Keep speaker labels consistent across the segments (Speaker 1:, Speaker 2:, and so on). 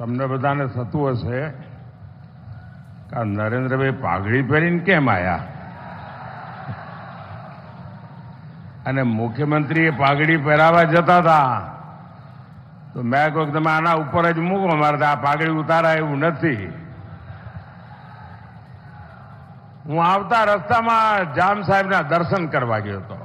Speaker 1: તમને બધાને થતું હશે કે નરેન્દ્રભાઈ પાઘડી પહેરીને કેમ આવ્યા અને મુખ્યમંત્રીએ પાઘડી પહેરાવા જતા હતા તો મેં કહ્યું તમે આના ઉપર જ મૂકો, મારે આ પાઘડી ઉતારાય એવું નથી. હું આવતા રસ્તામાં જામ સાહેબના દર્શન કરવા ગયો હતો.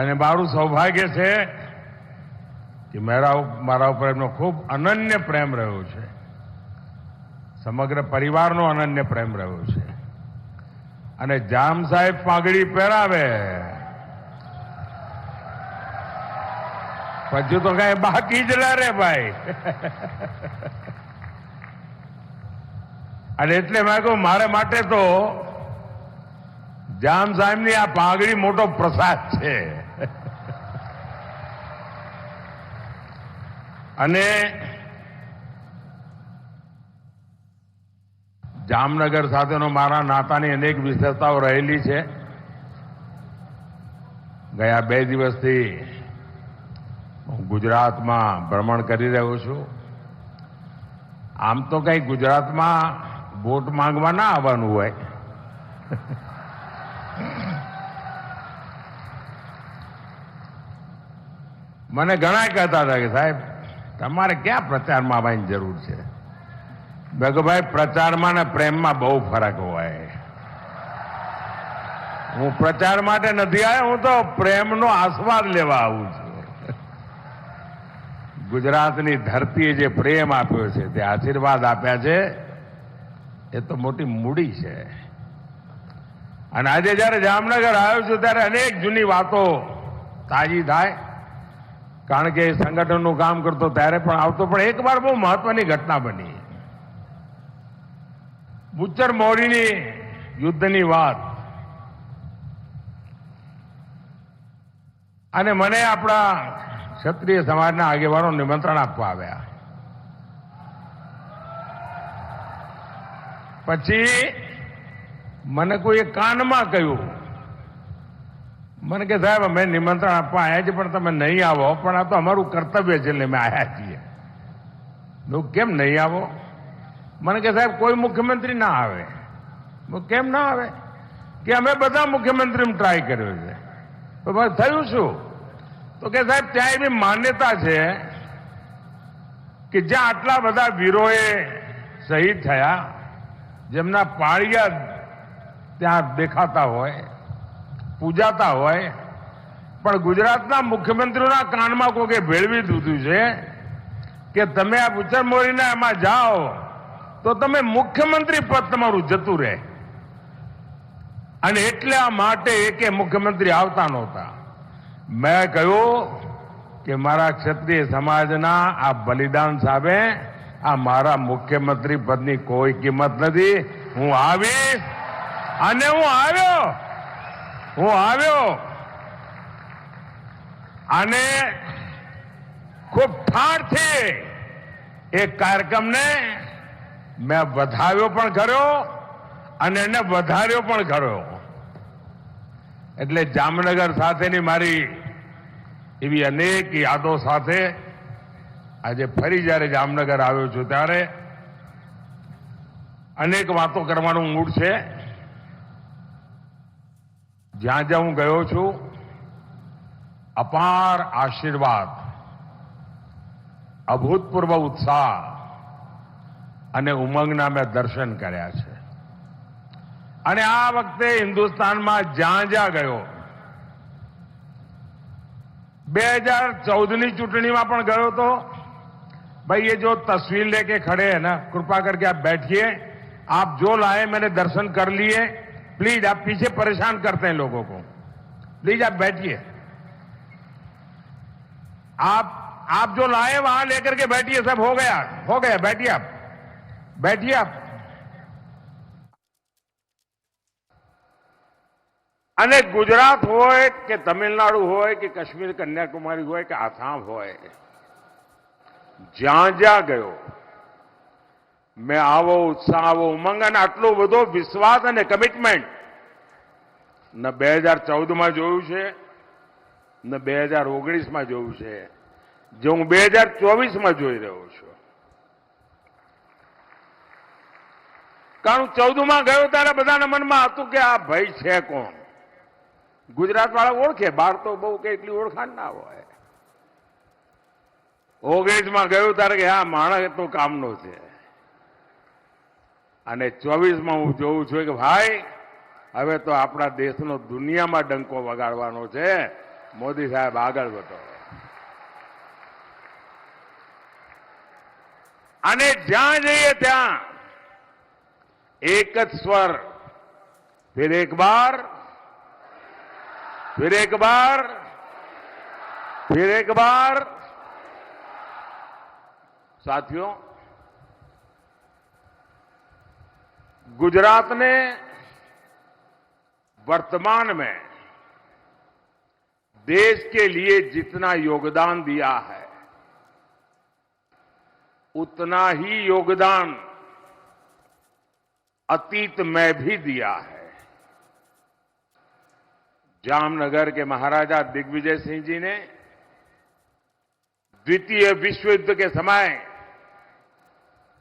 Speaker 1: અને મારું સૌભાગ્ય છે કે મારા ઉપર એમનો ખૂબ અનન્ય પ્રેમ રહ્યો છે, સમગ્ર પરિવારનો અનન્ય પ્રેમ રહ્યો છે. અને જામ સાહેબ પાઘડી પહેરાવે પછી તો કઈ બાકી જ ના રે ભાઈ. અને એટલે મેં કહ્યું મારે માટે તો જામ સાહેબની આ પાઘડી મોટો પ્રસાદ છે. અને જામનગર સાથેનો મારા નાતાની અનેક વિશેષતાઓ રહેલી છે. ગયા 2 દિવસથી હું ગુજરાતમાં ભ્રમણ કરી રહ્યો છું. આમ તો કઈ ગુજરાતમાં વોટ માંગવા ના આવવાનું હોય, મને ઘણા કહેતા હતા કે સાહેબ તમારે ક્યાં પ્રચારમાં આવવાની જરૂર છે. મેં કહ્યું ભાઈ પ્રચારમાં ને પ્રેમમાં બહુ ફરક હોય. હું પ્રચાર માટે નથી આવ્યો, હું તો પ્રેમનો આસ્વાદ લેવા આવું છું. ગુજરાતની ધરતીએ જે પ્રેમ આપ્યો છે, તે આશીર્વાદ આપ્યા છે, એ તો મોટી મૂડી છે. અને આજે જયારે જામનગર આવ્યો છું ત્યારે અનેક જૂની વાતો તાજી થાય, કારણ કે સંગઠનનું કામ કરતો ત્યારે પણ આવતો. પણ એક વાર બહુ મહત્વની ઘટના બની, બુચ્ચર મોરીની યુદ્ધની વાત. અને મને આપણા ક્ષત્રિય સમાજના આગેવાનો નિમંત્રણ આપવા આવ્યા. પછી મને કોઈએ કાનમાં કહ્યું, મને કે સાહેબ અમે નિમંત્રણ આપવા આવ્યા છીએ પણ તમે નહીં આવો, પણ આ તો અમારું કર્તવ્ય છે એટલે અમે આવ્યા છીએ. કેમ નહીં આવો? મને કે સાહેબ કોઈ મુખ્યમંત્રી ના આવે. કેમ ના આવે? કે અમે બધા મુખ્યમંત્રી ટ્રાય કર્યો છે. તો બસ થયું શું? તો કે સાહેબ ત્યાં એવી માન્યતા છે કે જ્યાં આટલા બધા વીરોએ શહીદ થયા, જેમના પાળિયા ત્યાં દેખાતા હોય, પૂજાતા હોય, પણ ગુજરાતના મુખ્યમંત્રીઓના કાનમાં કોકે ભેળવી દીધું છે કે તમે આ બુચ્ચર મોરીના એમાં જાઓ તો તમે મુખ્યમંત્રી પદ તમારું જતું રહે. અને એટલા માટે કે મુખ્યમંત્રી આવતા નહોતા. મેં કહ્યું કે મારા ક્ષત્રિય સમાજના આ બલિદાન સામે આ મારા મુખ્યમંત્રી પદની કોઈ કિંમત નથી. હું આવીશ અને હું આવ્યો અને ખૂબ ઠાઠથી એક કાર્યક્રમને મેં વધાવ્યો પણ ખરો અને એને વધાર્યો પણ ખરો. એટલે જામનગર સાથેની મારી એવી અનેક યાદો સાથે આજે ફરી જ્યારે જામનગર આવ્યો છું ત્યારે અનેક વાતો કરવાનું મૂડ છે. જ્યાં જ્યાં હું ગયો છું અપાર આશીર્વાદ, અભૂતપૂર્વ ઉત્સાહ અને ઉમંગના મેં દર્શન કર્યા છે. અને આ વખતે હિન્દુસ્તાનમાં જ્યાં જ્યાં ગયો, 2014ની ચૂંટણીમાં પણ ગયો તો भाई ये जो तस्वीर लेके खड़े हैं ना, कृपा करके आप बैठिए. आप जो लाए मैंने दर्शन कर लिए, प्लीज आप पीछे परेशान करते हैं लोगों को, प्लीज आप बैठिए. आप जो लाए वहां लेकर के बैठिए. सब हो गया बैठिए आप. અને ગુજરાત હોય કે તમિલનાડુ હોય કે કાશ્મીર કન્યાકુમારી હોય કે આસામ હોય, જ્યાં જ્યાં ગયો મેં આવો ઉત્સાહ, આવો ઉમંગ અને આટલો બધો વિશ્વાસ અને કમિટમેન્ટ ન 2014માં જોયું છે, ને 2019માં જોયું છે, જે હું 2024માં જોઈ રહ્યો છું. કારણ 14માં ગયો ત્યારે બધાના મનમાં હતું કે આ ભાઈ છે કોણ. ગુજરાત વાળા ઓળખે, બહાર તો બહુ કે એટલી ઓળખાણ ના હોય. 19માં ગયું ત્યારે કે આ માણસ તો કામનો છે. અને 24માં હું જોઉં છું કે ભાઈ હવે તો આપણા દેશનો દુનિયામાં ડંકો વગાડવાનો છે. મોદી સાહેબ આગળ વધો. અને જ્યાં જઈએ ત્યાં એક જ સ્વર, फिर एक बार, फिर एक बार, फिर एक बार. साथियों, गुजरात ने वर्तमान में देश के लिए जितना योगदान दिया है, उतना ही योगदान अतीत में भी दिया है. जामनगर के महाराजा दिग्विजय सिंह जी ने द्वितीय विश्व युद्ध के समय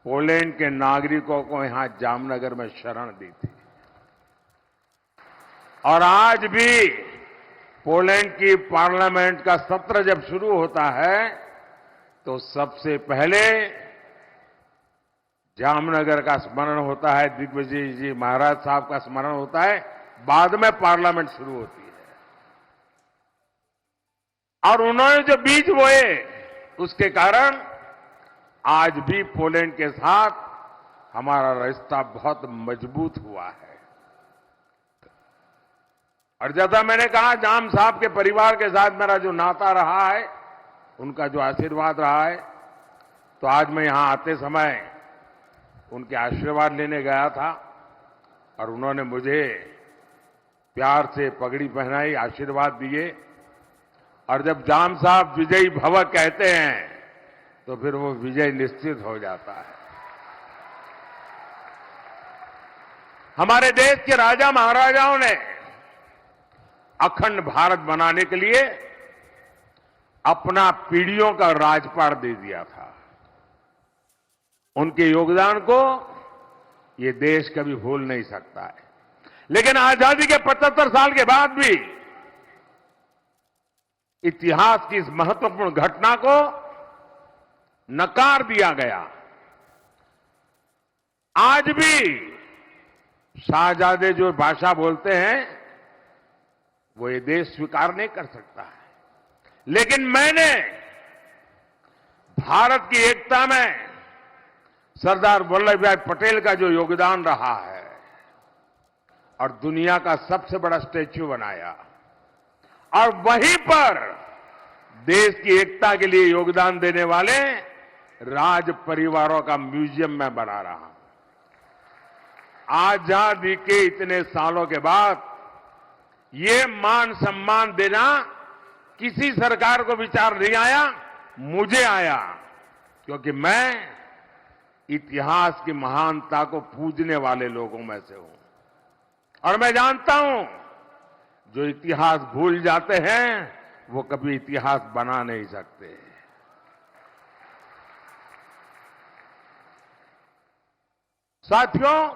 Speaker 1: पोलैंड के नागरिकों को यहां जामनगर में शरण दी थी. और आज भी पोलैंड की पार्लियामेंट का सत्र जब शुरू होता है तो सबसे पहले जामनगर का स्मरण होता है, दिग्विजय जी महाराज साहब का स्मरण होता है, बाद में पार्लियामेंट शुरू होती है. और उन्होंने जो बीज बोए उसके कारण आज भी पोलैंड के साथ हमारा रिश्ता बहुत मजबूत हुआ है. और जैसा मैंने कहा, जाम साहब के परिवार के साथ मेरा जो नाता रहा है, उनका जो आशीर्वाद रहा है, तो आज मैं यहां आते समय उनके आशीर्वाद लेने गया था और उन्होंने मुझे प्यार से पगड़ी पहनाई, आशीर्वाद दिए. और जब जाम साहब विजयी भव कहते हैं तो फिर वो विजय निश्चित हो जाता है. हमारे देश के राजा महाराजाओं ने अखंड भारत बनाने के लिए अपना पीढ़ियों का राजपाट दे दिया था. उनके योगदान को ये देश कभी भूल नहीं सकता है. लेकिन आजादी के 75 साल के बाद भी इतिहास की इस महत्वपूर्ण घटना को नकार दिया गया. आज भी शाहजादे जो भाषा बोलते हैं वो ये देश स्वीकार नहीं कर सकता है. लेकिन मैंने भारत की एकता में सरदार वल्लभ भाई पटेल का जो योगदान रहा है और दुनिया का सबसे बड़ा स्टैच्यू बनाया, और वहीं पर देश की एकता के लिए योगदान देने वाले राज परिवारों का म्यूजियम में बना रहा हूं. आजादी के इतने सालों के बाद ये मान सम्मान देना किसी सरकार को विचार नहीं आया, मुझे आया. क्योंकि मैं इतिहास की महानता को पूजने वाले लोगों में से हूं. और मैं जानता हूं जो इतिहास भूल जाते हैं वो कभी इतिहास बना नहीं सकते. साथियों,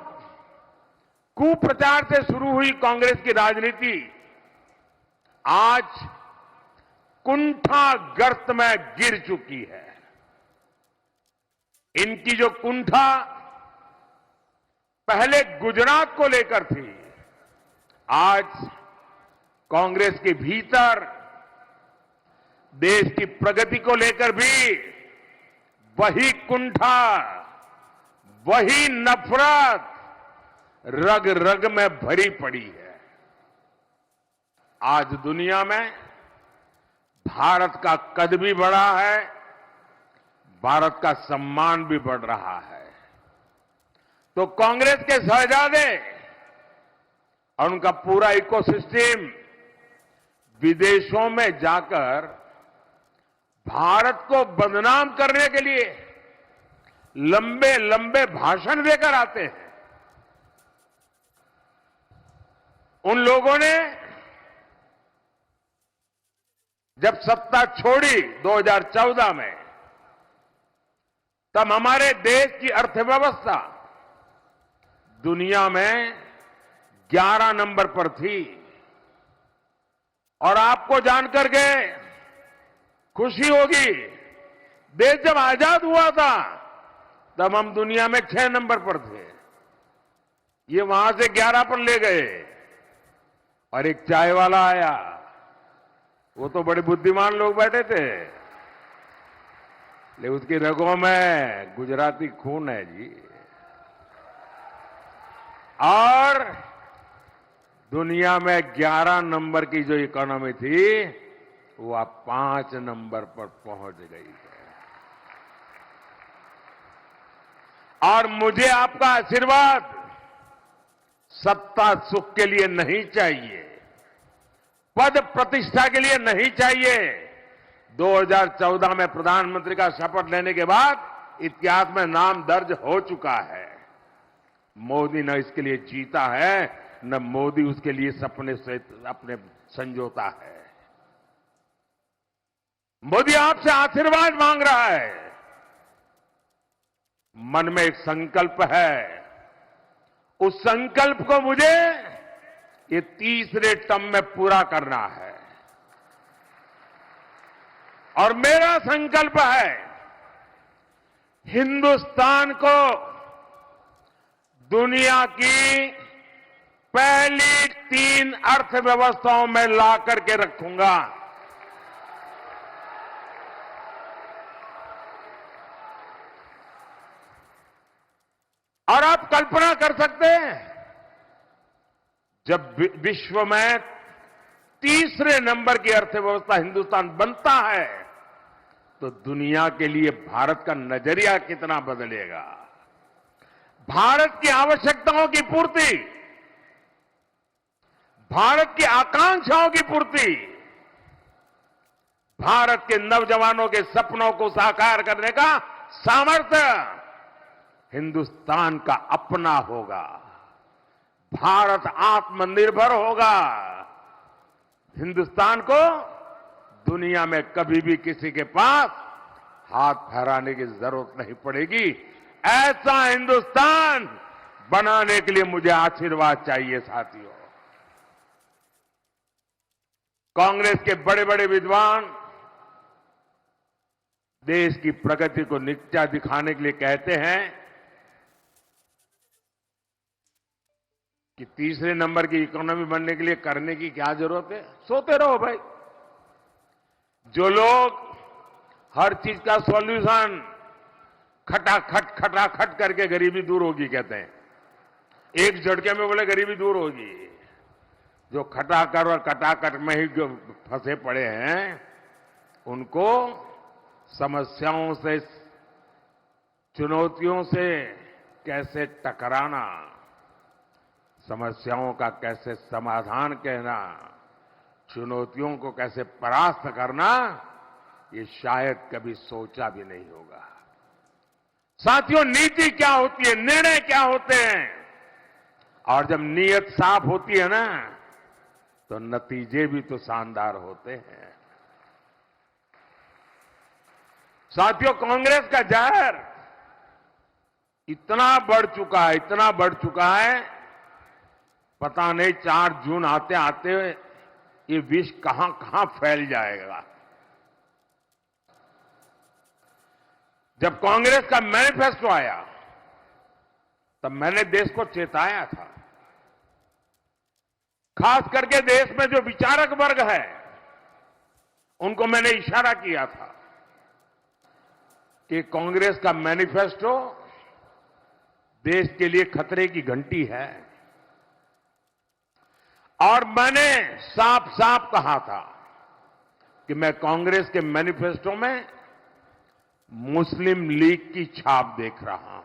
Speaker 1: कुप्रचार से शुरू हुई कांग्रेस की राजनीति आज कुंठा गर्त में गिर चुकी है. इनकी जो कुंठा पहले गुजरात को लेकर थी, आज कांग्रेस के भीतर देश की प्रगति को लेकर भी वही कुंठा, वही नफरत रग रग में भरी पड़ी है. आज दुनिया में भारत का कद भी बढ़ा है, भारत का सम्मान भी बढ़ रहा है. तो कांग्रेस के शहजादे और उनका पूरा इकोसिस्टम विदेशों में जाकर भारत को बदनाम करने के लिए लंबे लंबे भाषण देकर आते हैं. उन लोगों ने जब सत्ता छोड़ी 2014 में, तब हमारे देश की अर्थव्यवस्था दुनिया में 11 नंबर पर थी। और आपको जानकर के खुशी होगी, देश जब आजाद हुआ था तब हम दुनिया में 6 नंबर पर थे। ये वहां से 11 पर ले गए। और एक चाय वाला आया, वो तो बड़े बुद्धिमान लोग बैठे थे, लेकिन उसकी रगों में गुजराती खून है जी। और दुनिया में 11 नंबर की जो इकोनॉमी थी, वो अब 5 नंबर पर पहुंच गई है। और मुझे आपका आशीर्वाद सत्ता सुख के लिए नहीं चाहिए, पद प्रतिष्ठा के लिए नहीं चाहिए। 2014 में प्रधानमंत्री का शपथ लेने के बाद इतिहास में नाम दर्ज हो चुका है। मोदी न इसके लिए जीता है, न मोदी उसके लिए सपने से अपने संजोता है। मोदी आपसे आशीर्वाद मांग रहा है। मन में एक संकल्प है, उस संकल्प को मुझे ये तीसरे टर्म में पूरा करना है। और मेरा संकल्प है, हिंदुस्तान को दुनिया की पहली 3 अर्थव्यवस्थाओं में ला करके रखूंगा। और आप कल्पना कर सकते हैं, जब विश्व में तीसरे नंबर की अर्थव्यवस्था हिंदुस्तान बनता है, तो दुनिया के लिए भारत का नजरिया कितना बदलेगा। भारत की आवश्यकताओं की पूर्ति, भारत की आकांक्षाओं की पूर्ति, भारत के नौजवानों के सपनों को साकार करने का सामर्थ्य हिंदुस्तान का अपना होगा। भारत आत्मनिर्भर होगा। हिंदुस्तान को दुनिया में कभी भी किसी के पास हाथ फैलाने की जरूरत नहीं पड़ेगी। ऐसा हिंदुस्तान बनाने के लिए मुझे आशीर्वाद चाहिए साथियों। कांग्रेस के बड़े बड़े विद्वान देश की प्रगति को नीचा दिखाने के लिए कहते हैं कि तीसरे नंबर की इकोनॉमी बनने के लिए करने की क्या जरूरत है, सोते रहो भाई। जो लोग हर चीज का सॉल्यूशन खटाखट करके गरीबी दूर होगी कहते हैं, एक झटके में बोले गरीबी दूर होगी। जो खटाकर और कटाकट में ही जो फंसे पड़े हैं, उनको समस्याओं से, चुनौतियों से कैसे टकराना, समस्याओं का कैसे समाधान कहना, चुनौतियों को कैसे परास्त करना, ये शायद कभी सोचा भी नहीं होगा। साथियों, नीति क्या होती है, निर्णय क्या होते हैं, और जब नीयत साफ होती है ना, तो नतीजे भी तो शानदार होते हैं। साथियों, कांग्रेस का जहर इतना बढ़ चुका है, इतना बढ़ चुका है, पता नहीं 4 जून आते आते ये विष कहां कहां फैल जाएगा। जब कांग्रेस का मैनिफेस्टो आया, तब मैंने देश को चेताया था। खास करके देश में जो विचारक वर्ग है, उनको मैंने इशारा किया था कि कांग्रेस का मैनिफेस्टो देश के लिए खतरे की घंटी है। और मैंने साफ साफ कहा था कि मैं कांग्रेस के मैनिफेस्टो में मुस्लिम लीग की छाप देख रहा हूं।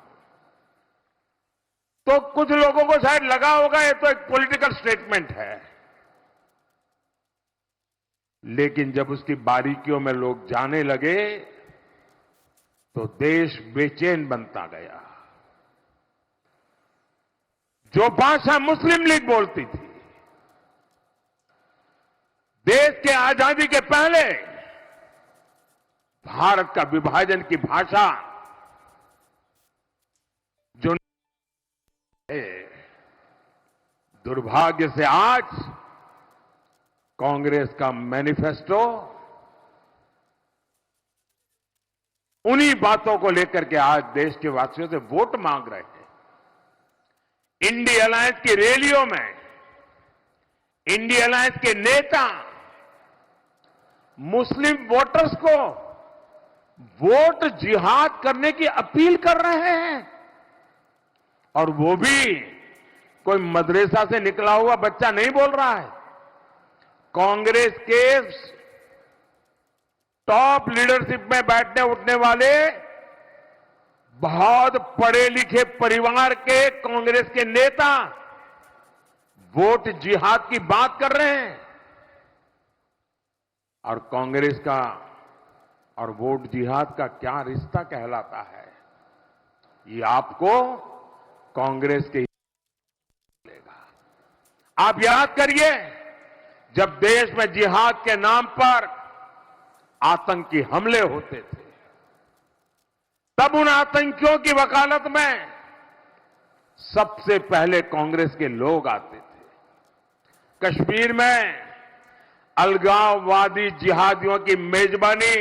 Speaker 1: तो कुछ लोगों को शायद लगा होगा ये तो एक पॉलिटिकल स्टेटमेंट है, लेकिन जब उसकी बारीकियों में लोग जाने लगे तो देश बेचैन बनता गया। जो भाषा मुस्लिम लीग बोलती थी, देश के आजादी के पहले भारत का विभाजन की भाषा जो है, दुर्भाग्य से आज कांग्रेस का मैनिफेस्टो उन्हीं बातों को लेकर के आज देश के वासियों से वोट मांग रहे हैं। इंडिया अलायंस की रैलियों में इंडिया अलायंस के नेता मुस्लिम वोटर्स को वोट जिहाद करने की अपील कर रहे हैं, और वो भी कोई मदरसा से निकला हुआ बच्चा नहीं बोल रहा है। कांग्रेस के टॉप लीडरशिप में बैठने उठने वाले बहुत पढ़े लिखे परिवार के कांग्रेस के नेता वोट जिहाद की बात कर रहे हैं। और कांग्रेस का और वोट जिहाद का क्या रिश्ता कहलाता है, ये आपको कांग्रेस के लेगा। आप याद करिए, जब देश में जिहाद के नाम पर आतंकी हमले होते थे, तब उन आतंकियों की वकालत में सबसे पहले कांग्रेस के लोग आते थे। कश्मीर में अलगाववादी जिहादियों की मेजबानी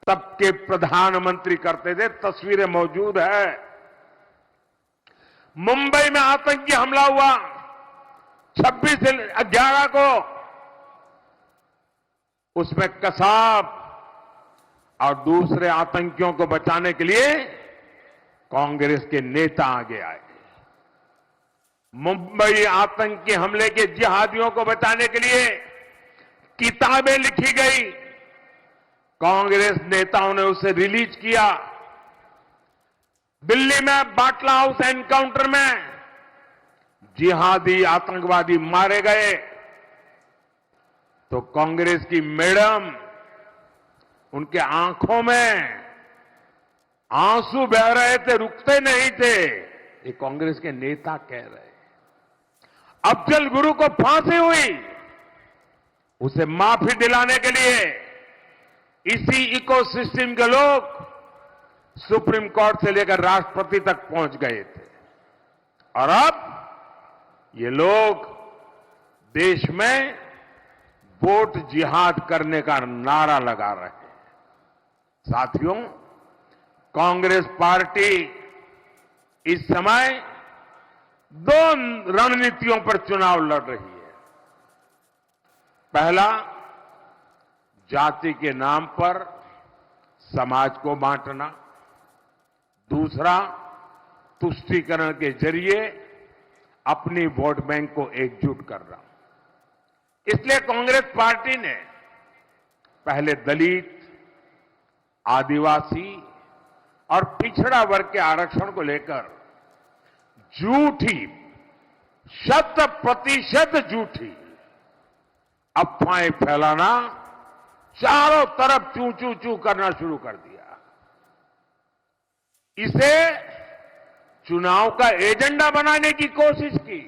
Speaker 1: तब के प्रधानमंत्री करते थे, तस्वीरें मौजूद है। मुंबई में आतंकी हमला हुआ 26/11 को, उसमें कसाब और दूसरे आतंकियों को बचाने के लिए कांग्रेस के नेता आगे आए। मुंबई आतंकी हमले के जिहादियों को बचाने के लिए किताबें लिखी गई, कांग्रेस नेताओं ने उसे रिलीज किया। दिल्ली में बाटला हाउस एनकाउंटर में जिहादी आतंकवादी मारे गए तो कांग्रेस की मैडम, उनके आंखों में आंसू बह रहे थे, रुकते नहीं थे। ये कांग्रेस के नेता कह रहे। अफजल गुरु को फांसी हुई, उसे माफी दिलाने के लिए इसी इकोसिस्टम के लोग सुप्रीम कोर्ट से लेकर राष्ट्रपति तक पहुंच गए थे। और अब ये लोग देश में वोट जिहाद करने का नारा लगा रहे हैं। साथियों, कांग्रेस पार्टी इस समय दो रणनीतियों पर चुनाव लड़ रही है। पहला, जाति के नाम पर समाज को बांटना। दूसरा, तुष्टीकरण के जरिए अपनी वोट बैंक को एकजुट करना। इसलिए कांग्रेस पार्टी ने पहले दलित, आदिवासी और पिछड़ा वर्ग के आरक्षण को लेकर झूठी, 100% झूठी अफवाहें फैलाना, चारों तरफ चू चू चू करना शुरू कर दिया। इसे चुनाव का एजेंडा बनाने की कोशिश की,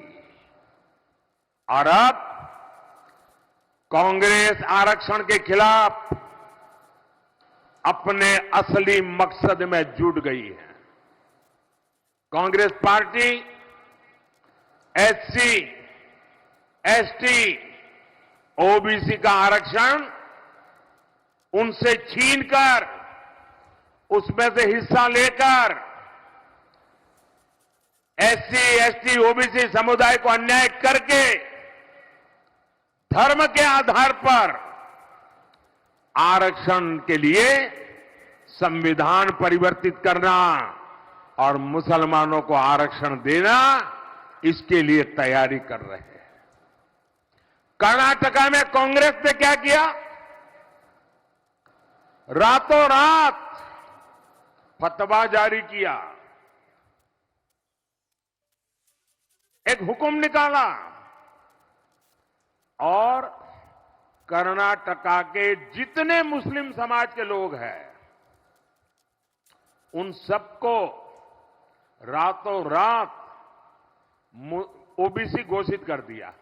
Speaker 1: और अब कांग्रेस आरक्षण के खिलाफ अपने असली मकसद में जुट गई है। Congress party SC, ST, OBC का आरक्षण उनसे छीनकर, उसमें से हिस्सा लेकर एससी, एसटी, ओबीसी समुदाय को अन्याय करके धर्म के आधार पर आरक्षण के लिए संविधान परिवर्तित करना और मुसलमानों को आरक्षण देना, इसके लिए तैयारी कर रहे हैं। कर्नाटका में कांग्रेस ने क्या किया? रातों रात फतवा जारी किया, एक हुक्म निकाला, और कर्नाटका के जितने मुस्लिम समाज के लोग हैं उन सबको रातों रात ओबीसी घोषित कर दिया।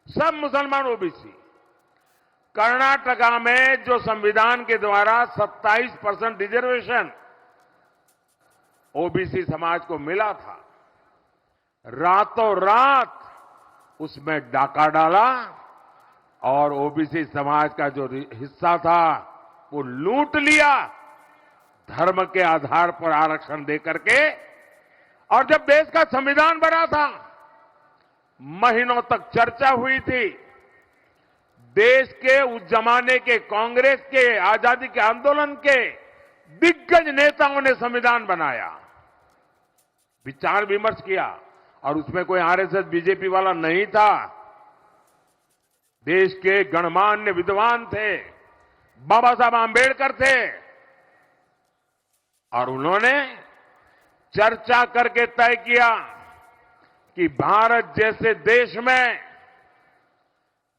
Speaker 1: सब मुसलमान ओबीसी। कर्नाटका में जो संविधान के द्वारा 27% रिजर्वेशन ओबीसी समाज को मिला था, रातों रात उसमें डाका डाला और ओबीसी समाज का जो हिस्सा था वो लूट लिया, धर्म के आधार पर आरक्षण देकर के। और जब देश का संविधान बना था, महीनों तक चर्चा हुई थी। देश के उस जमाने के कांग्रेस के आजादी के आंदोलन के दिग्गज नेताओं ने संविधान बनाया, विचार विमर्श किया, और उसमें कोई आरएसएस बीजेपी वाला नहीं था। देश के गणमान्य विद्वान थे, बाबा साहब आंबेडकर थे, और उन्होंने चर्चा करके तय किया कि भारत जैसे देश में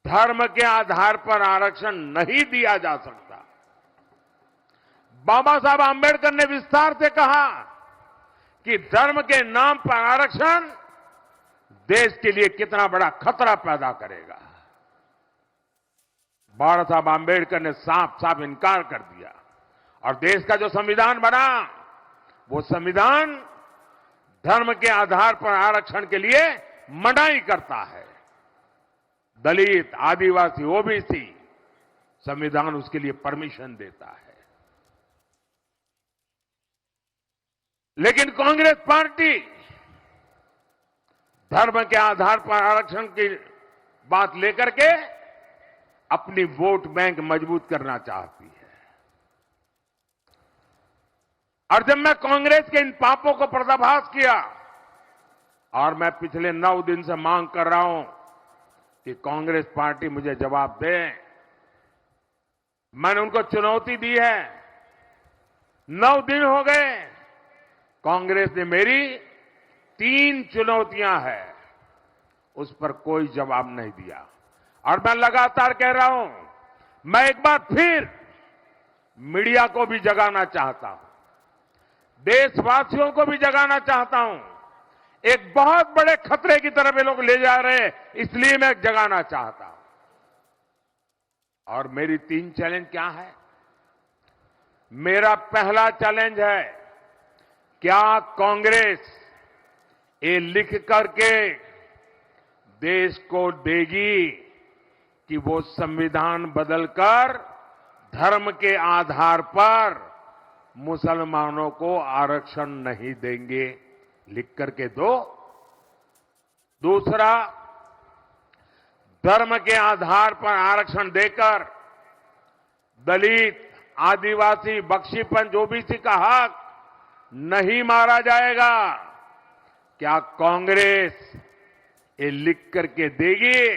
Speaker 1: धर्म के आधार पर आरक्षण नहीं दिया जा सकता। बाबा साहब आंबेडकर ने विस्तार से कहा कि धर्म के नाम पर आरक्षण देश के लिए कितना बड़ा खतरा पैदा करेगा। बाबा साहब आंबेडकर ने साफ साफ इनकार कर दिया, और देश का जो संविधान बना वो संविधान धर्म के आधार पर आरक्षण के लिए मनाही करता है। दलित, आदिवासी, ओबीसी, संविधान उसके लिए परमिशन देता है। लेकिन कांग्रेस पार्टी धर्म के आधार पर आरक्षण की बात लेकर के अपनी वोट बैंक मजबूत करना चाहती है। और जब मैं कांग्रेस के इन पापों को पर्दाफाश किया, और मैं पिछले 9 दिन से मांग कर रहा हूं कि कांग्रेस पार्टी मुझे जवाब दे, मैंने उनको चुनौती दी है। 9 दिन हो गए, कांग्रेस ने मेरी 3 चुनौतियां हैं, उस पर कोई जवाब नहीं दिया। और मैं लगातार कह रहा हूं, मैं एक बार फिर मीडिया को भी जगाना चाहता हूं, देशवासियों को भी जगाना चाहता हूं। एक बहुत बड़े खतरे की तरफ ये लोग ले जा रहे हैं, इसलिए मैं जगाना चाहता हूं। और मेरी 3 चैलेंज क्या है? मेरा पहला चैलेंज है, क्या कांग्रेस ये लिख करके देश को देगी कि वो संविधान बदलकर धर्म के आधार पर मुसलमानों को आरक्षण नहीं देंगे? लिख करके दो। दूसरा, धर्म के आधार पर आरक्षण देकर दलित, आदिवासी, बख्शीपंथ, ओबीसी का हक नहीं मारा जाएगा। क्या कांग्रेस ये लिख करके देगी?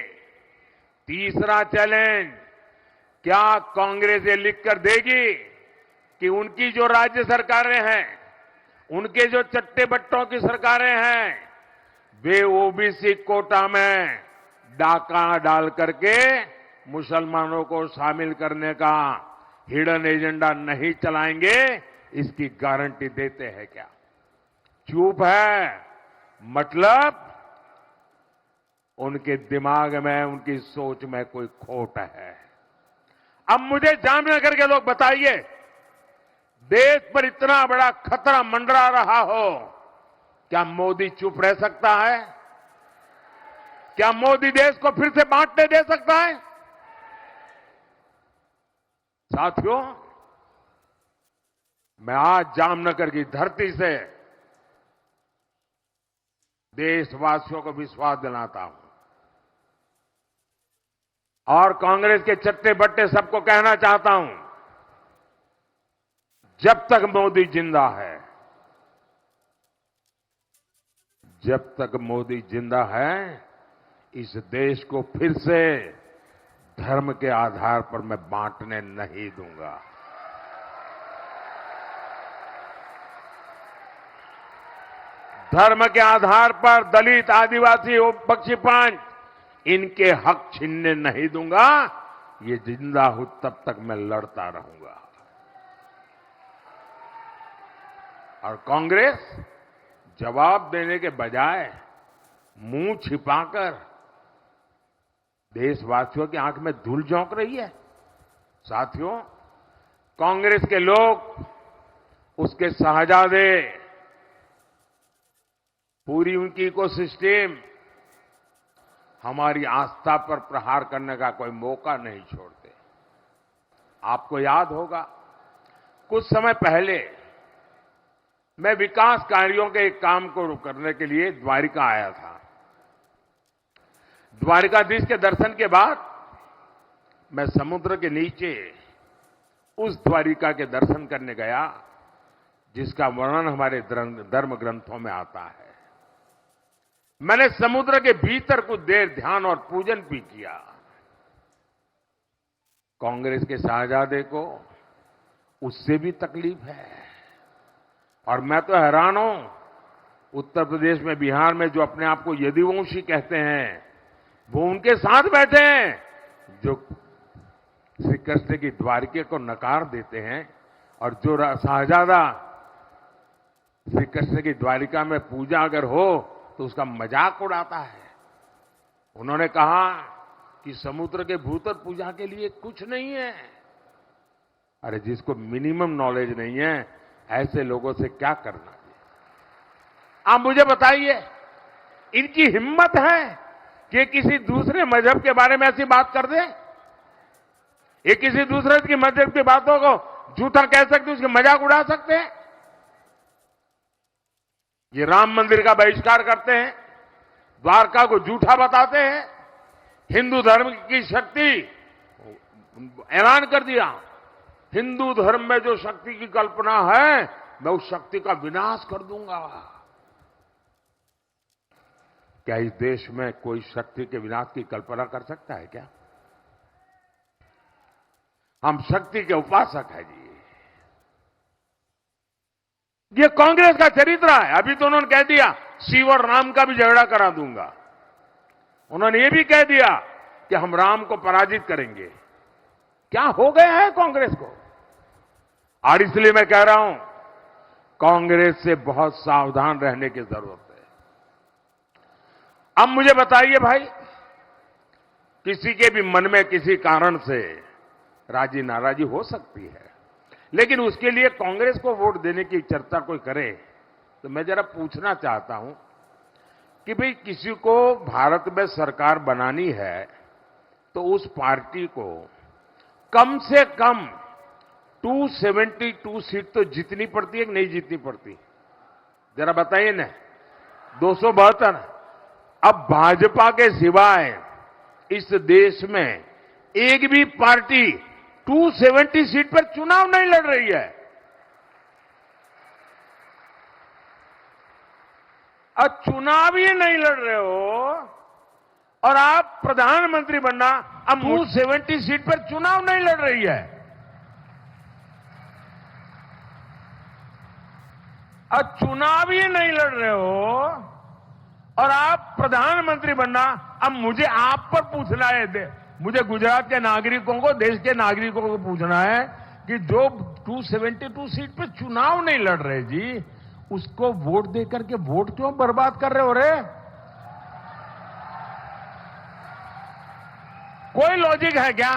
Speaker 1: तीसरा चैलेंज, क्या कांग्रेस ये लिखकर देगी कि उनकी जो राज्य सरकारें हैं, उनके जो चट्टे बट्टों की सरकारें हैं, वे ओबीसी कोटा में डाका डाल करके मुसलमानों को शामिल करने का हिडन एजेंडा नहीं चलाएंगे? इसकी गारंटी देते हैं क्या? चुप है, मतलब उनके दिमाग में, उनकी सोच में कोई खोट है। अब मुझे जामनगर के लोग बताइए, देश पर इतना बड़ा खतरा मंडरा रहा हो, क्या मोदी चुप रह सकता है? क्या मोदी देश को फिर से बांटने दे सकता है? साथियों, मैं आज जामनगर की धरती से देशवासियों को विश्वास दिलाता हूं, और कांग्रेस के चट्टे बट्टे सबको कहना चाहता हूं, जब तक मोदी जिंदा है, जब तक मोदी जिंदा है, इस देश को फिर से धर्म के आधार पर मैं बांटने नहीं दूंगा। धर्म के आधार पर दलित, आदिवासी, बख्शीपंथ, इनके हक छीनने नहीं दूंगा। ये जिंदा हूं तब तक मैं लड़ता रहूंगा। और कांग्रेस जवाब देने के बजाय मुंह छिपाकर देशवासियों की आंख में धूल झोंक रही है। साथियों, कांग्रेस के लोग, उसके शहजादे, पूरी उनकी इकोसिस्टम हमारी आस्था पर प्रहार करने का कोई मौका नहीं छोड़ते। आपको याद होगा, कुछ समय पहले मैं विकास कार्यों के एक काम को करने के लिए द्वारिका आया था। द्वारिकाधीश के दर्शन के बाद मैं समुद्र के नीचे उस द्वारिका के दर्शन करने गया जिसका वर्णन हमारे धर्म ग्रंथों में आता है। मैंने समुद्र के भीतर कुछ देर ध्यान और पूजन भी किया। कांग्रेस के शहजादे को उससे भी तकलीफ है और मैं तो हैरान हूं, उत्तर प्रदेश में, बिहार में जो अपने आप को यदुवंशी कहते हैं, वो उनके साथ बैठे हैं जो श्री कृष्ण की द्वारिका को नकार देते हैं और जो शहजादा श्री कृष्ण की द्वारिका में पूजा अगर हो तो उसका मजाक उड़ाता है। उन्होंने कहा कि समुद्र के भीतर पूजा के लिए कुछ नहीं है। अरे जिसको मिनिमम नॉलेज नहीं है, ऐसे लोगों से क्या करना है? आप मुझे बताइए, इनकी हिम्मत है कि किसी दूसरे मजहब के बारे में ऐसी बात कर दे? ये किसी दूसरे की मजहब की बातों को झूठा कह सकते, उसके मजाक उड़ा सकते हैं। ये राम मंदिर का बहिष्कार करते हैं, द्वारका को झूठा बताते हैं, हिंदू धर्म की शक्ति, ऐलान कर दिया, हिंदू धर्म में जो शक्ति की कल्पना है मैं उस शक्ति का विनाश कर दूंगा। क्या इस देश में कोई शक्ति के विनाश की कल्पना कर सकता है क्या? हम शक्ति के उपासक हैं जी। ये कांग्रेस का चरित्र है। अभी तो उन्होंने कह दिया शिव और राम का भी झगड़ा करा दूंगा। उन्होंने ये भी कह दिया कि हम राम को पराजित करेंगे। क्या हो गया है कांग्रेस को? और इसलिए मैं कह रहा हूं, कांग्रेस से बहुत सावधान रहने की जरूरत है। अब मुझे बताइए भाई, किसी के भी मन में किसी कारण से राजी नाराजी हो सकती है, लेकिन उसके लिए कांग्रेस को वोट देने की चर्चा कोई करे तो मैं जरा पूछना चाहता हूं कि भाई किसी को भारत में सरकार बनानी है तो उस पार्टी को कम से कम 272 सीट तो जीतनी पड़ती है कि नहीं जीतनी पड़ती? जरा बताइए ना। 272। अब भाजपा के सिवाय इस देश में एक भी पार्टी 270 सीट पर चुनाव नहीं लड़ रही है। अब चुनाव ही नहीं लड़ रहे हो और आप प्रधानमंत्री बनना, अब 270 सीट पर चुनाव नहीं लड़ रही है। अब चुनाव ही नहीं लड़ रहे हो और आप प्रधानमंत्री बनना, अब मुझे आप पर पूछना है, मुझे गुजरात के नागरिकों को, देश के नागरिकों को पूछना है कि जो 272 सीट पे चुनाव नहीं लड़ रहे जी, उसको वोट देकर के वोट क्यों बर्बाद कर रहे हो रे? कोई लॉजिक है क्या?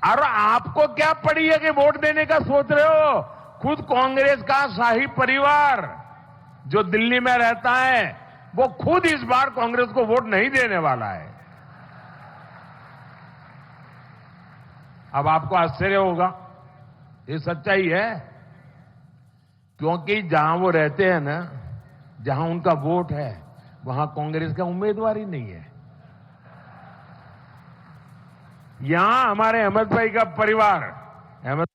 Speaker 1: और आपको क्या पड़ी है कि वोट देने का सोच रहे हो? खुद कांग्रेस का शाही परिवार जो दिल्ली में रहता है, वो खुद इस बार कांग्रेस को वोट नहीं देने वाला है। अब आपको आश्चर्य होगा, ये सच्चाई है, क्योंकि जहां वो रहते हैं ना, जहां उनका वोट है, वहां कांग्रेस का उम्मीदवार ही नहीं है। यहां हमारे अहमद भाई का परिवार, अहमद,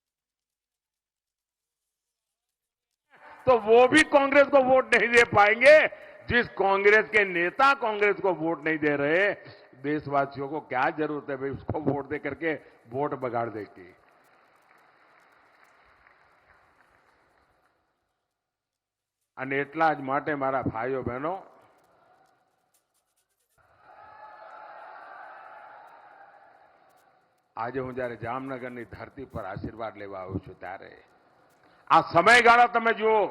Speaker 1: तो वो भी कांग्रेस को वोट नहीं दे पाएंगे। जिस कांग्रेस के नेता कांग्रेस को वोट नहीं दे रहे, देशवासियों को क्या जरूरत है भाई उसको वोट दे करके वोट बगाड़ दे की। અને એટલા જ માટે મારા ભાઈઓ બહેનો, આજે હું જ્યારે જામનગરની ધરતી પર આશીર્વાદ લેવા આવ્યો છું ત્યારે આ સમયગાળા તમે જુઓ,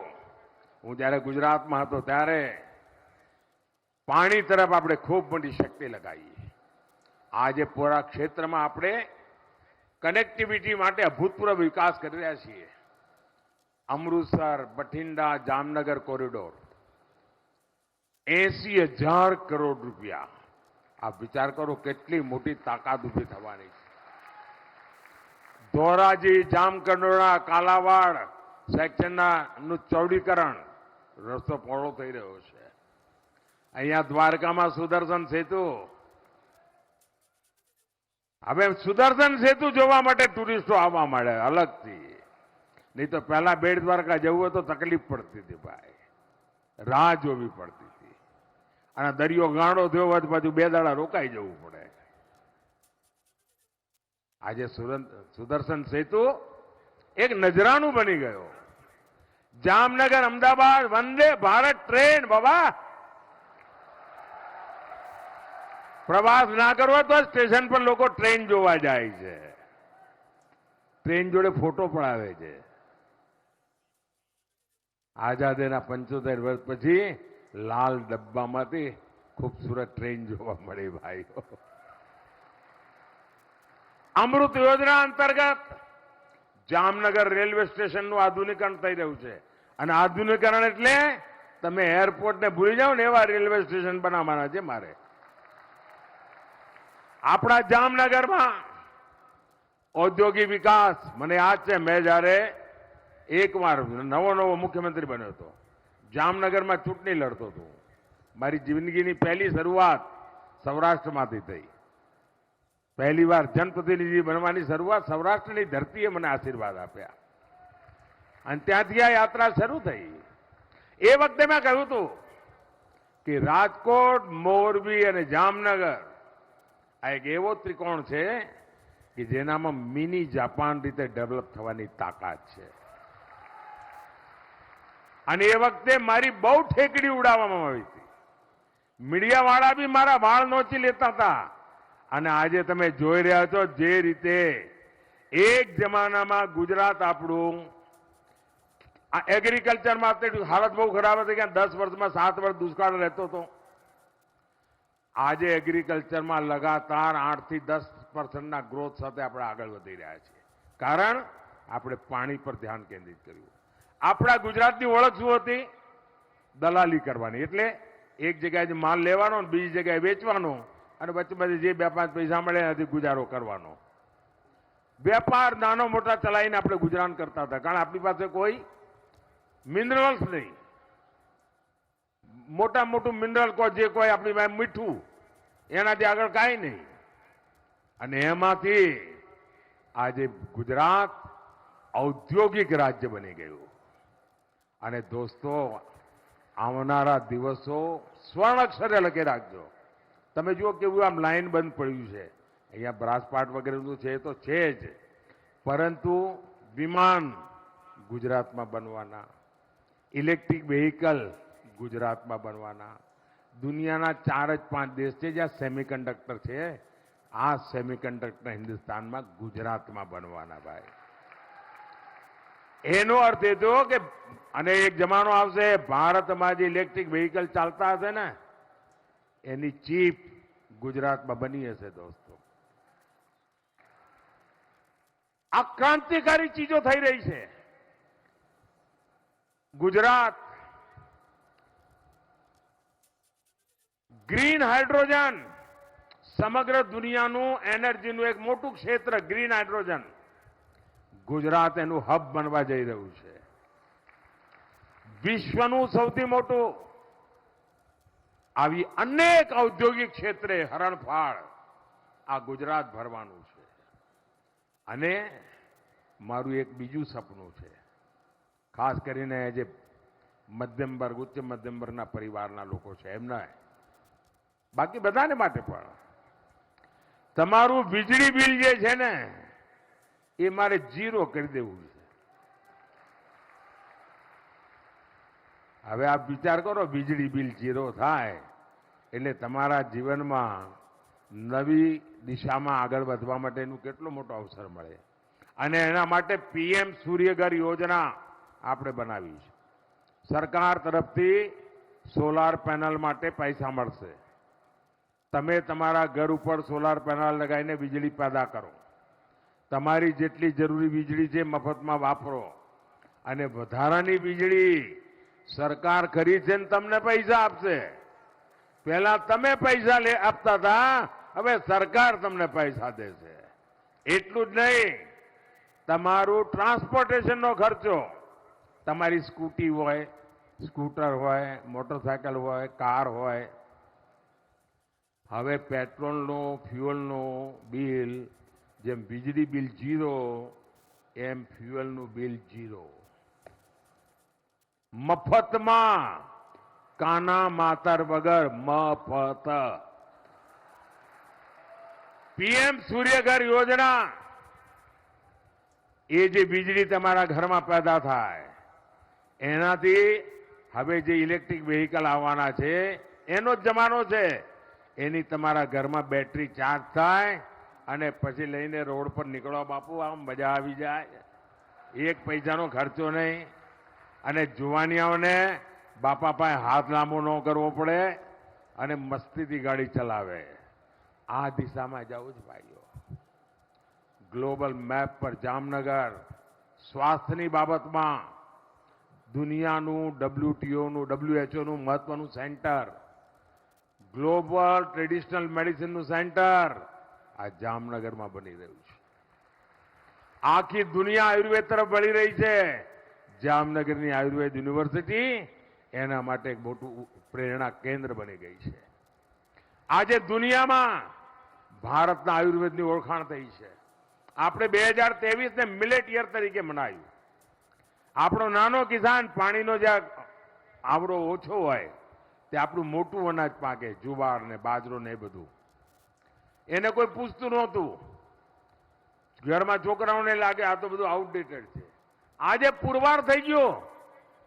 Speaker 1: હું જ્યારે ગુજરાતમાં હતો ત્યારે પાણી તરફ આપણે ખૂબ મોટી શક્તિ લગાવી। આજે પૂરા ક્ષેત્રમાં આપણે કનેક્ટિવિટી માટે અભૂતપૂર્વ વિકાસ કરી રહ્યા છીએ. અમૃતસર, બઠિંડા, જામનગર કોરિડોર 80,000 કરોડ રૂપિયા. આપ વિચાર કરો કેટલી મોટી તાકાત ઊભી થવાની છે. ધોરાજી, જામકંડોરણા, કાલાવાડ સેક્શનનું ચૌડીકરણ, રસ્તો પહોળો થઈ રહ્યો છે. અહીંયા દ્વારકામાં સુદર્શન સેતુ. હવે સુદર્શન સેતુ જોવા માટે ટુરિસ્ટો આવવા માંડે અલગથી. નહીં તો પહેલા બેટ દ્વારકા જવું હોય તો તકલીફ પડતી હતી ભાઈ, રાહ જોવી પડતી હતી. અને દરિયો ગાળો થયો હોય તો પાછું 2 દાડા રોકાઈ જવું પડે. આજે સુદર્શન સેતુ એક નજરાનું બની ગયો. જામનગર, અમદાવાદ વંદે ભારત ટ્રેન. બાબા પ્રવાસ ના કરવો તો સ્ટેશન પર લોકો ટ્રેન જોવા જાય છે, ટ્રેન જોડે ફોટો પડાવે છે. આઝાદીના 75 વર્ષ પછી લાલ ડબ્બામાંથી ખૂબસૂરત ટ્રેન જોવા મળી ભાઈઓ. અમૃત યોજના અંતર્ગત જામનગર રેલવે સ્ટેશનનું આધુનિકરણ થઈ રહ્યું છે. અને આધુનિકરણ એટલે તમે એરપોર્ટને ભૂલી જાઓ ને એવા રેલવે સ્ટેશન બનાવવાના છે મારે. આપણા જામનગરમાં ઔદ્યોગિક વિકાસ, મને યાદ છે મેં જ્યારે એકવાર નવો મુખ્યમંત્રી બન્યો હતો, જામનગરમાં ચૂંટણી લડતો હતો. મારી જિંદગીની પહેલી શરૂઆત સૌરાષ્ટ્રમાંથી થઈ. પહેલી વાર જનપ્રતિનિધિ બનવાની શરૂઆત સૌરાષ્ટ્રની ધરતીએ મને આશીર્વાદ આપ્યા અને ત્યાંથી આ યાત્રા શરૂ થઈ. એ વખતે મેં કહ્યું હતું કે રાજકોટ, મોરબી અને જામનગર આ એક એવો ત્રિકોણ છે કે જેનામાં મિની જાપાન રીતે ડેવલપ થવાની તાકાત છે. અને એ વખતે મારી બહુ ઠેકડી ઉડાવવામાં આવી હતી. મીડિયાવાળા બી મારા વાળ નોચી લેતા હતા. અને આજે તમે જોઈ રહ્યા છો જે રીતે એક જમાનામાં ગુજરાત આપણું આ એગ્રીકલ્ચરમાં હાલત બહુ ખરાબ હતી કે 10 વર્ષમાં 7 વર્ષ દુષ્કાળ રહેતો હતો. આજે એગ્રીકલ્ચરમાં લગાતાર 8 થી 10% ગ્રોથ સાથે આપણે આગળ વધી રહ્યા છીએ. કારણ આપણે પાણી પર ધ્યાન કેન્દ્રિત કર્યું. આપણા ગુજરાતની ઓળખ શું હતી? દલાલી કરવાની. એટલે એક જગ્યાએ માલ લેવાનો અને બીજી જગ્યાએ વેચવાનો અને વચ્ચે જે 2-5 પૈસા મળે એનાથી ગુજારો કરવાનો. વેપાર નાનો મોટા ચલાવીને આપણે ગુજરાન કરતા હતા. કારણ આપણી પાસે કોઈ મિનરલ્સ નહીં. મોટું મિનરલ જે કોઈ આપણી પાસે મીઠું, એનાથી આગળ કાંઈ નહીં. અને એમાંથી આજે ગુજરાત ઔદ્યોગિક રાજ્ય બની ગયું. અને દોસ્તો, આવનારા દિવસો સ્વર્ણ અક્ષરે લખી રાખજો. તમે જુઓ કેવું આમ લાઈન બંધ પડ્યું છે. અહીંયા બ્રાસપાટ વગેરેનું છે તો છે જ, પરંતુ વિમાન ગુજરાતમાં બનવાના, ઇલેક્ટ્રિક વ્હીકલ ગુજરાતમાં બનવાના. દુનિયાના 4 જ 5 દેશ છે જ્યાં સેમિકન્ડક્ટર છે. આ સેમિકન્ડક્ટર હિન્દુસ્તાનમાં, ગુજરાતમાં બનવાના ભાઈ. એનો અર્થ એ થયો કે અને એક જમાનો આવશે ભારતમાં જે ઇલેક્ટ્રિક વ્હીકલ ચાલતા હશે ને એની ચીપ ગુજરાતમાં બની હશે. દોસ્તો, આ ક્રાંતિકારી ચીજો થઈ રહી છે. ગુજરાત ગ્રીન હાઇડ્રોજન, સમગ્ર દુનિયાનું એનર્જીનું એક મોટું ક્ષેત્ર ગ્રીન હાઇડ્રોજન, ગુજરાત એનું હબ બનવા જઈ રહ્યું છે. વિશ્વનું સૌથી મોટું આવી અનેક ઔદ્યોગિક ક્ષેત્રે હરણફાળ આ ગુજરાત ભરવાનું છે. અને મારું એક બીજું સપનું છે, ખાસ કરીને જે મધ્યમ વર્ગ, ઉચ્ચ મધ્યમ વર્ગના પરિવારના લોકો છે એમના, બાકી બધાને માટે પણ, તમારું વીજળી બિલ જે છે ને એ મારે 0 કરી દેવું છે. હવે આપ વિચાર કરો, વીજળી બિલ 0 થાય એટલે તમારા જીવનમાં નવી દિશામાં આગળ વધવા માટેનું કેટલો મોટો અવસર મળે. અને એના માટે PM સૂર્યઘર યોજના આપણે બનાવી છે. સરકાર તરફથી સોલાર પેનલ માટે પૈસા મળશે. તમે તમારા ઘર ઉપર સોલાર પેનલ લગાવીને વીજળી પેદા કરો. તમારી જેટલી જરૂરી વીજળી છે મફતમાં વાપરો અને વધારાની વીજળી સરકાર ખરીદશે ને તમને પૈસા આપશે. પહેલા તમે પૈસા આપતા હતા, હવે સરકાર તમને પૈસા દેશે. એટલું જ નહીં, તમારું ટ્રાન્સપોર્ટેશનનો ખર્ચો, તમારી સ્કૂટી હોય, સ્કૂટર હોય, મોટરસાયકલ હોય, કાર હોય, હવે પેટ્રોલનું ફ્યુઅલનું બિલ જેમ વીજળી બિલ 0 એમ ફ્યુઅલનું બિલ 0. મફતમાં, કાના માતર વગર મફત. પીએમ સૂર્યઘર યોજના, એ જે વીજળી તમારા ઘરમાં પેદા થાય એનાથી હવે જે ઇલેક્ટ્રિક વ્હીકલ આવવાના છે એનો જ જમાનો છે. એની તમારા ઘરમાં બેટરી ચાર્જ થાય અને પછી લઈને રોડ પર નીકળો બાપુ, આમ મજા આવી જાય. એક પૈસાનો ખર્ચો નહીં અને જુવાનિયાઓને બાપા પાસે હાથ લાંબો ન કરવો પડે અને મસ્તીથી ગાડી ચલાવે. આ દિશામાં જવું જ ભાઈઓ. ગ્લોબલ મેપ પર જામનગર સ્વાસ્થ્યની બાબતમાં દુનિયાનું WTOનું WHO મહત્વનું સેન્ટર, ગ્લોબલ ટ્રેડિશનલ મેડિસિનનું સેન્ટર આ જામનગરમાં બની રહ્યું છે. આખી દુનિયા આયુર્વેદ તરફ વળી રહી છે. જામનગરની આયુર્વેદ યુનિવર્સિટી એના માટે એક મોટું પ્રેરણા કેન્દ્ર બની ગઈ છે. આજે દુનિયામાં ભારતના આયુર્વેદની ઓળખાણ થઈ છે. આપણે 2023ને મિલેટ યર તરીકે મનાવ્યું. આપણો નાનો કિસાન પાણીનો જે આવડો ઓછો હોય તે આપણું મોટું અનાજ પાકે, જુવાર ને બાજરો ને એ બધું. એને કોઈ પૂછતું નહોતું. ઘરમાં છોકરાઓને લાગે આ તો બધું આઉટડેટેડ છે. આજે પુરવાર થઈ ગયો.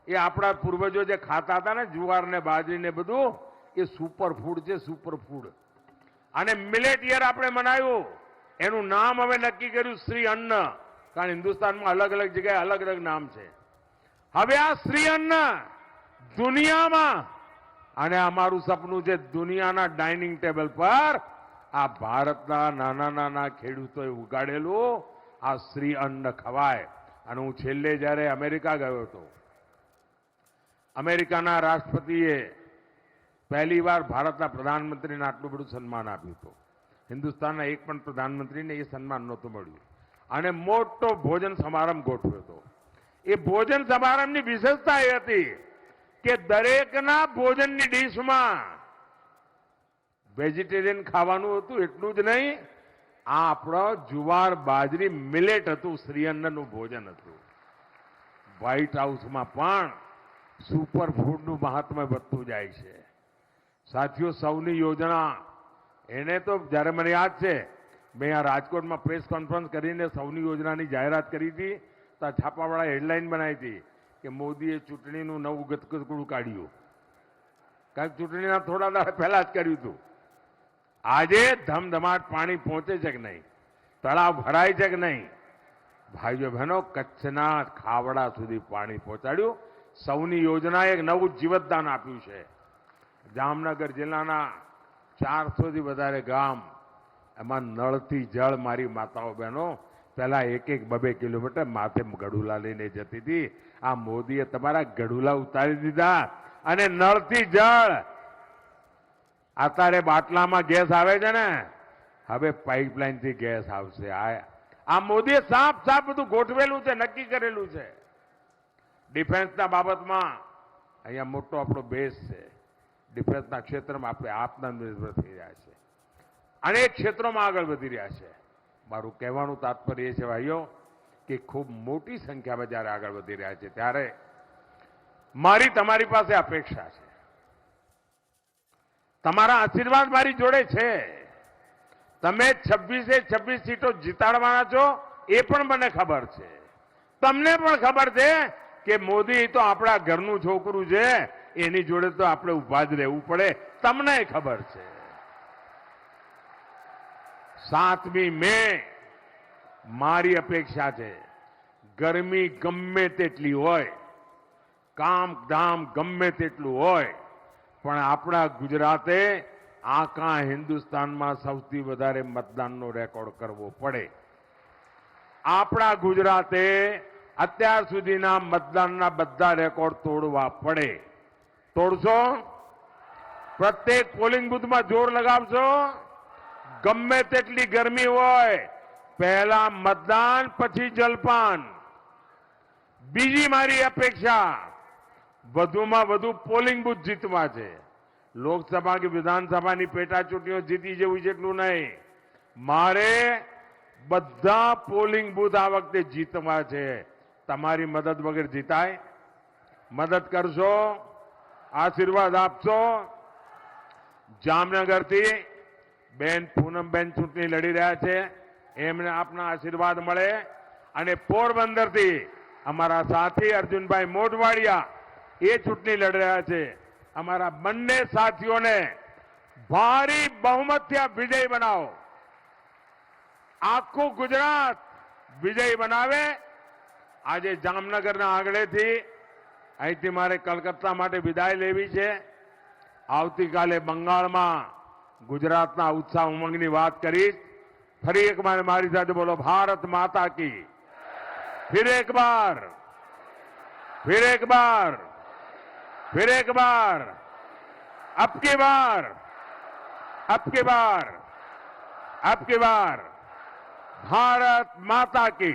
Speaker 1: એ આપણા પૂર્વજો જે ખાતા હતા ને જુવાર ને બાજરી ને બધું, એ સુપર ફૂડ છે, સુપર ફૂડ. અને મિલેટ યર આપણે મનાવ્યું. એનું નામ હવે નક્કી કર્યું શ્રી અન્ન, કારણ હિન્દુસ્તાનમાં અલગ અલગ જગ્યાએ અલગ અલગ નામ છે. હવે આ શ્રી અન્ન દુનિયામાં, અને અમારું સપનું છે દુનિયાના ડાઇનિંગ ટેબલ પર આ ભારતના નાના નાના ખેડૂતોએ ઉગાડેલું આ શ્રી અન્ન ખવાય. અને હું છેલ્લે જ્યારે અમેરિકા ગયો હતો, અમેરિકાના રાષ્ટ્રપતિએ પહેલીવાર ભારતના પ્રધાનમંત્રીને આટલું બધું સન્માન આપ્યું હતું. હિન્દુસ્તાનના એક પણ પ્રધાનમંત્રીને એ સન્માન નહોતું મળ્યું. અને મોટો ભોજન સમારંભ ગોઠવ્યો હતો. એ ભોજન સમારંભની વિશેષતા એ હતી કે દરેકના ભોજનની ડીશમાં વેજીટેરિયન ખાવાનું હતું. એટલું જ નહીં, આ આપણો જુવાર બાજરી મિલેટ હતું, શ્રીઅન્નનું ભોજન હતું. વ્હાઇટ હાઉસમાં પણ સુપર ફૂડનું મહાત્મ્ય વધતું જાય છે. સાથીઓ, સૌની યોજના, એને તો જ્યારે મને યાદ છે મેં આ રાજકોટમાં પ્રેસ કોન્ફરન્સ કરીને સૌની યોજનાની જાહેરાત કરી હતી, તો આ છાપાવાળા હેડલાઇન બનાવી હતી કે મોદીએ ચૂંટણીનું નવું ગતકડું કાઢ્યું. કારણ કે ચૂંટણીના થોડા દાડા પહેલા જ કર્યું હતું. આજે ધમધમાટ પાણી પહોંચે છે કે નહીં, તળાવ ભરાય છે કે નહીં? ભાઈઓ બહેનો, કચ્છના ખાવડા સુધી પાણી પહોંચાડ્યું. સૌની યોજનાએ એક નવું જીવતદાન આપ્યું છે. જામનગર જિલ્લાના 400થી વધારે ગામ, એમાં નળથી જળ મારી માતાઓ બહેનો પહેલા 1-2 કિલોમીટર માથે ગડુલા લઈને જતી હતી. આ મોદીએ તમારા ગડુલા ઉતારી દીધા અને નળથી જળ. અત્યારે બાટલામાં ગેસ આવે છે ને, હવે પાઇપલાઇનથી ગેસ આવશે. આ મોદીએ સાફ સાફ બધું ગોઠવેલું છે, નક્કી કરેલું છે. ડિફેન્સના બાબતમાં અહીંયા મોટો આપણો બેઝ છે. ડિફેન્સના ક્ષેત્રમાં આપણે આત્મનિર્ભર થઈ રહ્યા છે. અનેક ક્ષેત્રોમાં આગળ વધી રહ્યા છે. મારું કહેવાનું તાત્પર્ય એ છે ભાઈઓ કે ખૂબ મોટી સંખ્યામાં જ્યારે આગળ વધી રહ્યા છે, ત્યારે મારી તમારી પાસે અપેક્ષા છે. તમારા આશીર્વાદ મારી જોડે છે. તમે 26 સીટો જીતાડવાના છો એ પણ મને ખબર છે. તમને પણ ખબર છે કે મોદી તો આપણા ઘરનું છોકરું છે, એની જોડે તો આપણે ઉભા જ રહેવું પડે. તમને ખબર છે. 7મી મે મારી અપેક્ષા છે. ગરમી ગમે તેટલી હોય, કામ ધામ ગમે તેટલું હોય, પણ આપણા ગુજરાતે આખા હિન્દુસ્તાનમાં સૌથી વધારે મતદાનનો રેકોર્ડ કરવો પડે. આપણા ગુજરાતે અત્યાર સુધીના મતદાનના બધા રેકોર્ડ તોડવા પડે. તોડશો? પ્રત્યેક પોલિંગ બૂથમાં જોર લગાવશો? ગમે તેટલી ગરમી હોય, પહેલા મતદાન પછી જલપાન. બીજી મારી અપેક્ષા વધુમાં વધુ પોલિંગ બૂથ જીતવા છે. લોકસભા કે વિધાનસભાની પેટા ચૂંટણીઓ જીતી જેવું જેટલું નહીં, મારે બધા પોલિંગ બૂથ આ વખતે જીતવા છે. તમારી મદદ વગર જીતાય? મદદ કરશો? આશીર્વાદ આપશો? જામનગરથી બેન પૂનમબેન ચૂંટણી લડી રહ્યા છે, એમને આપના આશીર્વાદ મળે. અને પોરબંદરથી અમારા સાથી અર્જુનભાઈ મોઢવાડિયા એ ચૂંટણી લડી રહ્યા છે. અમારા બંને સાથીઓને ભારી બહુમતથી વિજય બનાવો. આખું ગુજરાત વિજય બનાવે. આજે જામનગરના આંગણેથી અહીંથી મારે કલકત્તા માટે વિદાય લેવી છે. આવતીકાલે બંગાળમાં ગુજરાતના ઉત્સાહ ઉમંગની વાત કરીશ. ફરી એક વાર મારી સાથે બોલો, ભારત માતા કી. फिर एक बार, फिर एक बार, फिर एक बार, अब की बार, अब की बार, अब की बार, भारत माता की.